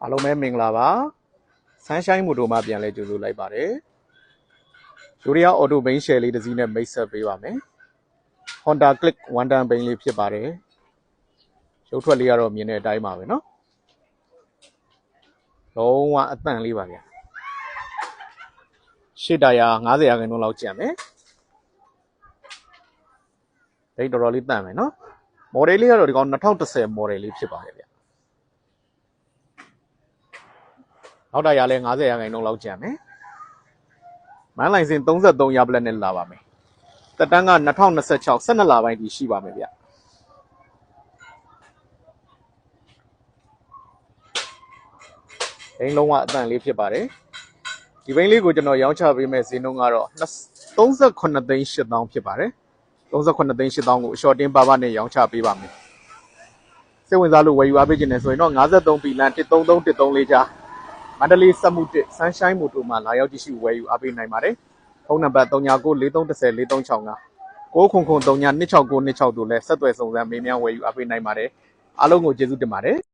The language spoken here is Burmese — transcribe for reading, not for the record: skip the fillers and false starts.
အားလုံးပဲမင်္ဂလာပါ Sunshine Motor မှာပြန်လဲကြိုဆိုလိုက်ပါတယ်ဂျိုရီယာအော်တိုဘိန်းရှယ်လေးတစ်စီးနဲ့မိတ်ဆက်ပေးပါမယ် Honda Click 1 ton ဘိန်းလေးဖြစ်ပါတယ်ရုပ်ထွက်လေးကတော့မြင်တဲ့အတိုင်းပါပဲเนาะလုံးဝအသန့်လေးပါဗျာရှေ့တာယာ90ရာခိုင်နှုန်းလောက်ကျန်မယ်ဒိတ်တော်တော်လေးတန့်မယ်เนาะမော်ဒယ်လေးကတော့ဒီကောင်2010မော်ဒယ်လေးဖြစ်ပါတယ်ဗျနောက်တာရလဲ90ရာခိုင်နှုန်းလောက်ကျန်မယ်မန်းလိုင်စင်33ရပလက်နဲ့လာပါမယ်တက်တန်းက2026 12လပိုင်းထိရှိပါမယ်ဗျဘိန်းလုံးဝအတန့်လေးဖြစ်ပါတယ်ဒီဘိန်းလေးကိုကျွန်တော်ရောင်းချပေးမဲ့ဈေးနှုန်းကတော့38သိန်း8000ဖြစ်ပါတယ်38သိန်း8000ကိုအရှော့တင်းပါပါနဲ့ရောင်းချပေးပါမယ်စိတ်ဝင်စားလို့ဝယ်ယူအားပေးခြင်းနဲ့ဆိုရင်တော့53ပြည်လန်133134ကြားမန္တလေးစက်မှုတစ် Sunshine Motor မှာလာရောက်ကြည့်ရှုဝယ်ယူအားပေးနိုင်ပါတယ်ဖုန်းနံပါတ်3993104365 90039269262တို့လည်းဆက်သွယ်စုံစမ်းမေးမြန်းဝယ်ယူအားပေးနိုင်ပါတယ်အားလုံးကိုကျေးဇူးတင်ပါတယ်